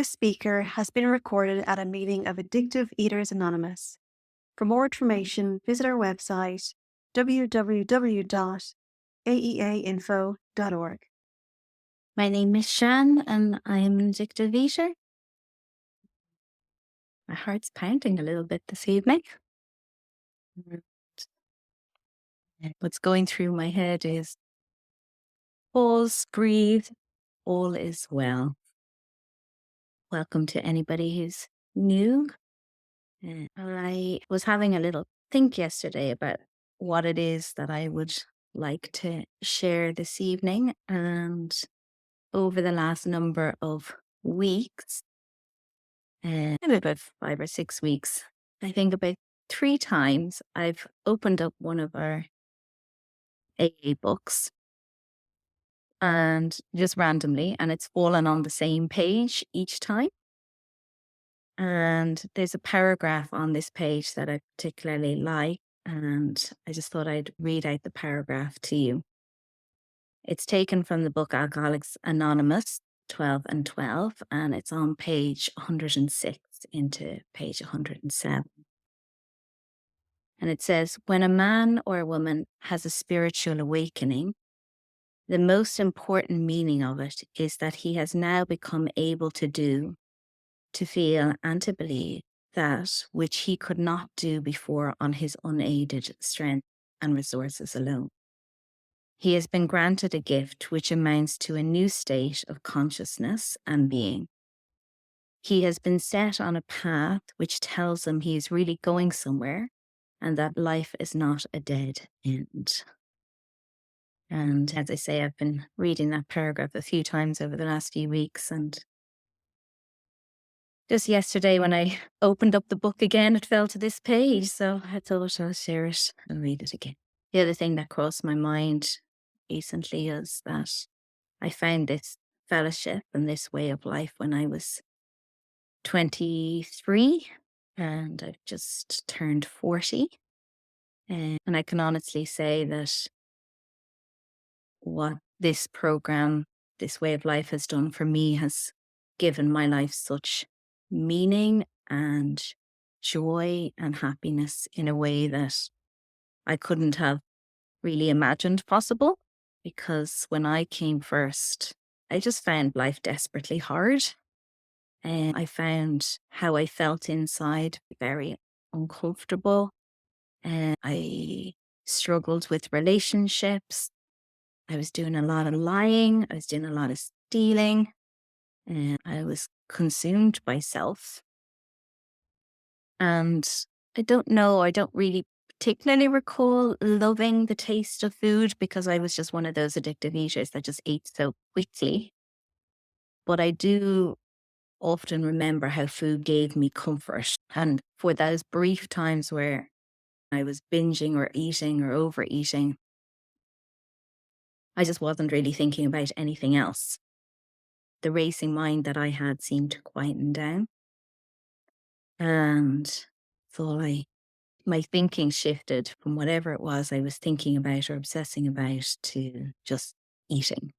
This speaker has been recorded at a meeting of Addictive Eaters Anonymous. For more information, visit our website www.aeainfo.org. My name is Sian and I am an addictive eater. My heart's pounding a little bit this evening. What's going through my head is pause, breathe, all is well. Welcome to anybody who's new. I was having a little think yesterday about what it is that I would like to share this evening, and over the last number of weeks, maybe about 5 or 6 weeks, I think about 3 times I've opened up one of our AA books and just randomly, and it's fallen on the same page each time. And there's a paragraph on this page that I particularly like, and I just thought I'd read out the paragraph to you. It's taken from the book Alcoholics Anonymous, 12 and 12, and it's on page 106 into page 107. And it says, when a man or a woman has a spiritual awakening, the most important meaning of it is that he has now become able to do, to feel, and to believe that which he could not do before on his unaided strength and resources alone. He has been granted a gift which amounts to a new state of consciousness and being. He has been set on a path which tells him he is really going somewhere and that life is not a dead end. And as I say, I've been reading that paragraph a few times over the last few weeks. And just yesterday when I opened up the book again, it fell to this page. So I thought I'll share it and read it again. The other thing that crossed my mind recently is that I found this fellowship and this way of life when I was 23, and I've just turned 40. And I can honestly say that what this program, this way of life has done for me has given my life such meaning and joy and happiness in a way that I couldn't have really imagined possible. Because when I came first, I just found life desperately hard. And I found how I felt inside very uncomfortable. And I struggled with relationships. I was doing a lot of lying. I was doing a lot of stealing. And I was consumed by self. And I don't really particularly recall loving the taste of food because I was just one of those addictive eaters that just ate so quickly. But I do often remember how food gave me comfort. And for those brief times where I was binging or eating or overeating, I just wasn't really thinking about anything else. The racing mind that I had seemed to quieten down. And so my thinking shifted from whatever it was I was thinking about or obsessing about to just eating.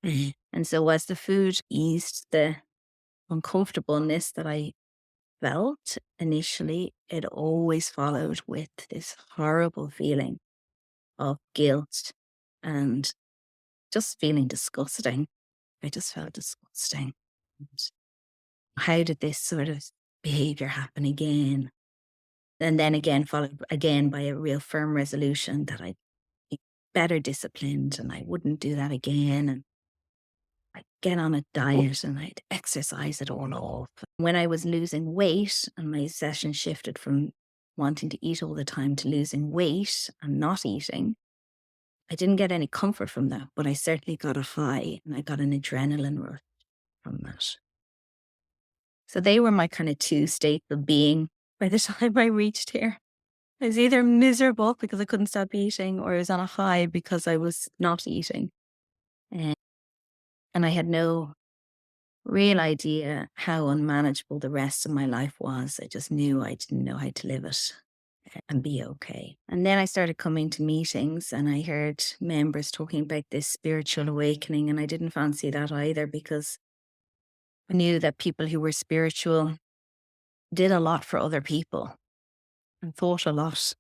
And so as the food eased the uncomfortableness that I felt initially, it always followed with this horrible feeling of guilt and just feeling disgusting. I just felt disgusting. And how did this sort of behavior happen again? And then again, followed again by a real firm resolution that I'd be better disciplined and I wouldn't do that again. And I'd get on a diet and I'd exercise it all off. When I was losing weight and my session shifted from wanting to eat all the time to losing weight and not eating, I didn't get any comfort from that, but I certainly got a high and I got an adrenaline rush from that. So they were my kind of two states of being by the time I reached here. I was either miserable because I couldn't stop eating, or I was on a high because I was not eating. And I had no real idea how unmanageable the rest of my life was. I just knew I didn't know how to live it and be okay. And then I started coming to meetings and I heard members talking about this spiritual awakening, and I didn't fancy that either because I knew that people who were spiritual did a lot for other people and thought a lot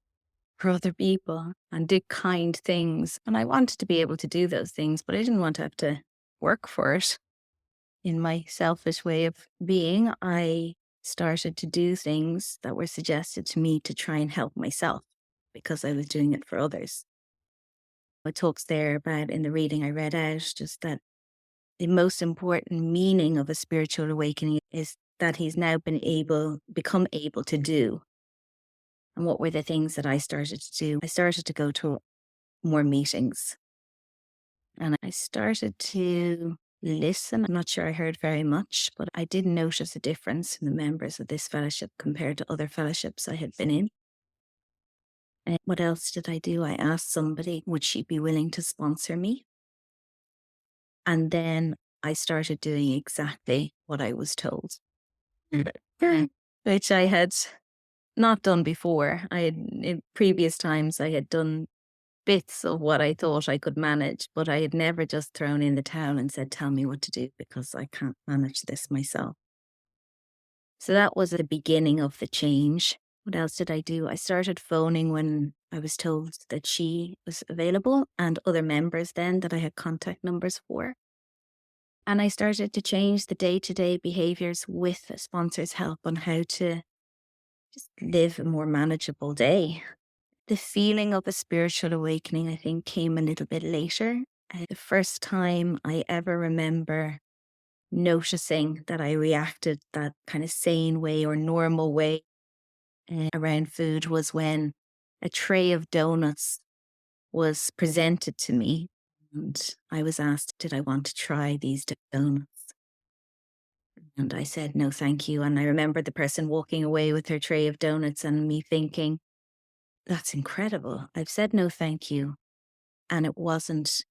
for other people and did kind things. And I wanted to be able to do those things, but I didn't want to have to work for it. In my selfish way of being, I started to do things that were suggested to me to try and help myself because I was doing it for others. It talks there about in the reading I read out, just that the most important meaning of a spiritual awakening is that he's now become able to do. And what were the things that I started to do? I started to go to more meetings and I started to listen. I'm not sure I heard very much, but I did notice a difference in the members of this fellowship compared to other fellowships I had been in. And what else did I do? I asked somebody, would she be willing to sponsor me? And then I started doing exactly what I was told, which I had not done before. In previous times, I had done bits of what I thought I could manage, but I had never just thrown in the towel and said, tell me what to do because I can't manage this myself. So that was the beginning of the change. What else did I do? I started phoning when I was told that she was available and other members then that I had contact numbers for. And I started to change the day-to-day behaviors with a sponsor's help on how to just live a more manageable day. The feeling of a spiritual awakening, I think, came a little bit later. The first time I ever remember noticing that I reacted that kind of sane way or normal way around food was when a tray of donuts was presented to me. And I was asked, did I want to try these donuts? And I said, no, thank you. And I remember the person walking away with her tray of donuts and me thinking, that's incredible. I've said no, thank you. And it wasn't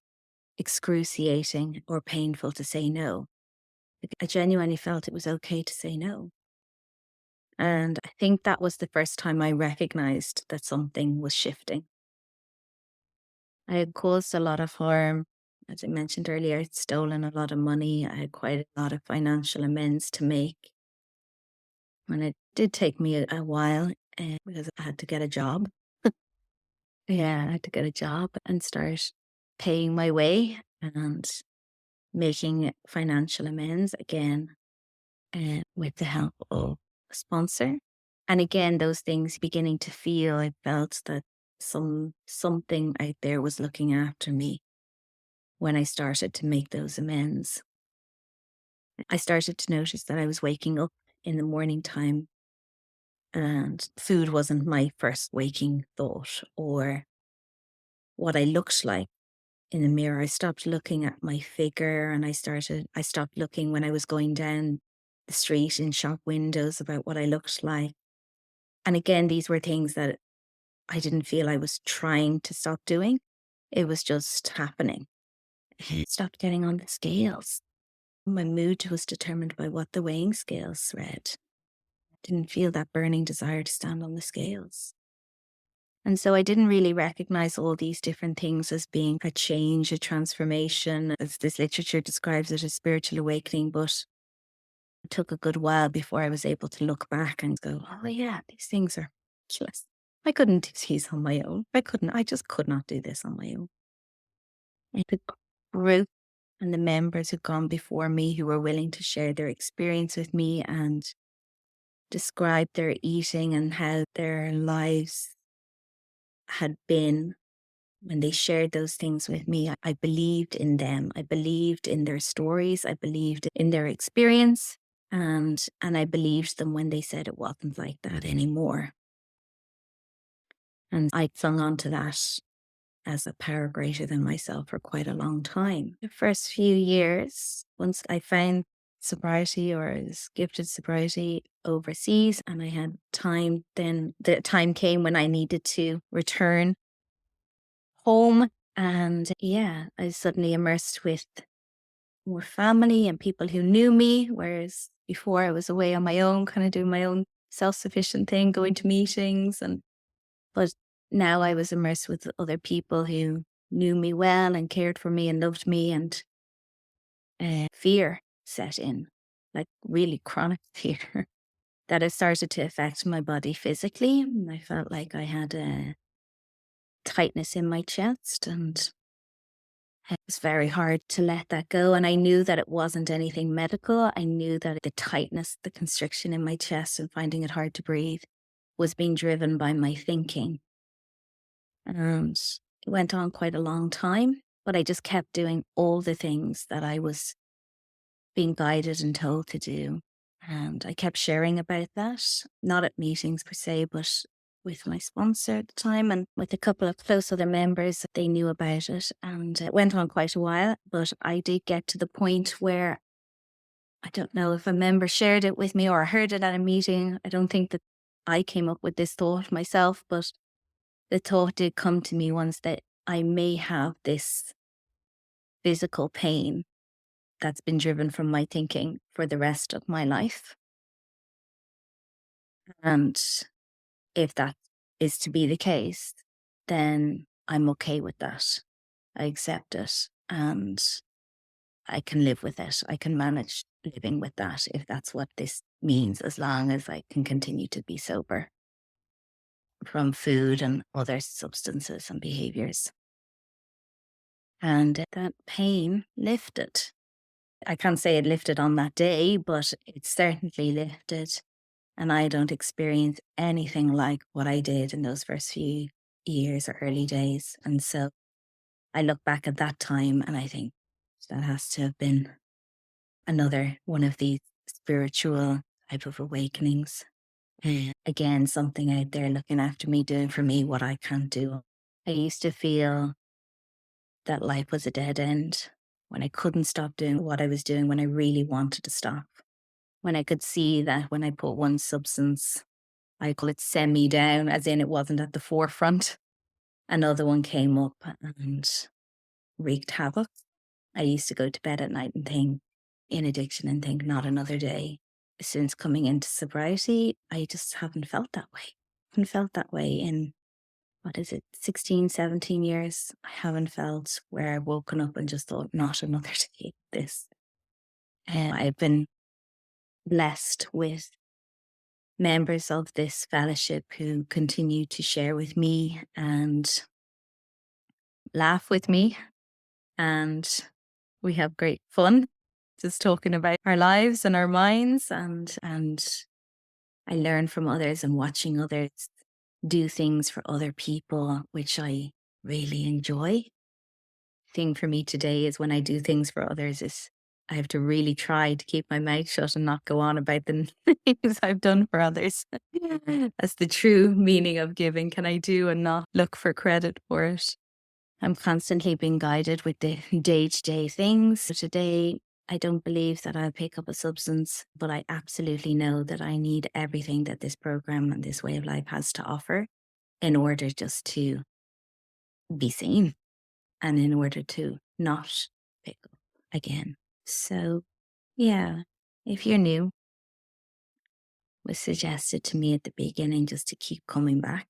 excruciating or painful to say no. I genuinely felt it was okay to say no. And I think that was the first time I recognized that something was shifting. I had caused a lot of harm. As I mentioned earlier, I'd stolen a lot of money. I had quite a lot of financial amends to make. And it did take me a while because I had to get a job. Yeah, I had to get a job and start paying my way and making financial amends again with the help of a sponsor. And again, those things beginning to feel, I felt that something out there was looking after me when I started to make those amends. I started to notice that I was waking up in the morning time and food wasn't my first waking thought or what I looked like in the mirror. I stopped looking at my figure and I stopped looking when I was going down the street in shop windows about what I looked like. And again, these were things that I didn't feel I was trying to stop doing. It was just happening. I stopped getting on the scales. My mood was determined by what the weighing scales read. I didn't feel that burning desire to stand on the scales. And so I didn't really recognize all these different things as being a change, a transformation, as this literature describes it, a spiritual awakening. But it took a good while before I was able to look back and go, oh yeah, these things are ridiculous. I couldn't do these on my own. I just could not do this on my own. And the group and the members who'd gone before me who were willing to share their experience with me and describe their eating and how their lives had been when they shared those things with me, I believed in them. I believed in their stories. I believed in their experience. And I believed them when they said it wasn't like that anymore. And I clung on to that as a power greater than myself for quite a long time. The first few years, once I found sobriety or was gifted sobriety overseas and I had time, then the time came when I needed to return home. And yeah, I was suddenly immersed with more family and people who knew me, whereas before I was away on my own, kind of doing my own self-sufficient thing, going to meetings. But now I was immersed with other people who knew me well and cared for me and loved me, and fear set in. like really chronic fear, that it started to affect my body physically. I felt like I had a tightness in my chest, and it was very hard to let that go. And I knew that it wasn't anything medical. I knew that the tightness, the constriction in my chest and finding it hard to breathe was being driven by my thinking. And it went on quite a long time, but I just kept doing all the things that I was being guided and told to do. And I kept sharing about that, not at meetings per se, but with my sponsor at the time and with a couple of close other members. They knew about it, and it went on quite a while. But I did get to the point where I don't know if a member shared it with me or I heard it at a meeting. I don't think that I came up with this thought myself, but the thought did come to me once that I may have this physical pain that's been driven from my thinking for the rest of my life. And if that is to be the case, then I'm okay with that. I accept it and I can live with it. I can manage living with that if that's what this means, as long as I can continue to be sober from food and other substances and behaviors. And that pain lifted. I can't say it lifted on that day, but it certainly lifted. And I don't experience anything like what I did in those first few years or early days. And so I look back at that time and I think that has to have been another one of these spiritual type of awakenings. Again, something out there looking after me, doing for me what I can't do. I used to feel that life was a dead end when I couldn't stop doing what I was doing when I really wanted to stop. When I could see that when I put one substance, I call it semi down, as in it wasn't at the forefront, another one came up and wreaked havoc. I used to go to bed at night and think, in addiction, and think, not another day. Since coming into sobriety, I just haven't felt that way. Haven't felt that way in, 16, 17 years. I haven't felt where I've woken up and just thought, not another day of this. And I've been blessed with members of this fellowship who continue to share with me and laugh with me. And we have great fun just talking about our lives and our minds. And I learn from others and watching others do things for other people, which I really enjoy. Thing for me today is when I do things for others is I have to really try to keep my mouth shut and not go on about the things I've done for others. That's the true meaning of giving. Can I do and not look for credit for it? I'm constantly being guided with the day-to-day things. So today, I don't believe that I'll pick up a substance, but I absolutely know that I need everything that this program and this way of life has to offer in order just to be sane and in order to not pick up again. So, yeah, if you're new, it was suggested to me at the beginning just to keep coming back.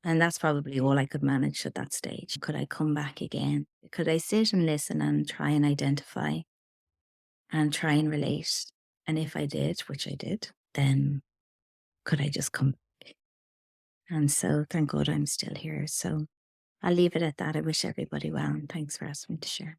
And that's probably all I could manage at that stage. Could I come back again? Could I sit and listen and try and identify and try and relate? And if I did, which I did, then could I just come back? And so thank God I'm still here. So I'll leave it at that. I wish everybody well, and thanks for asking me to share.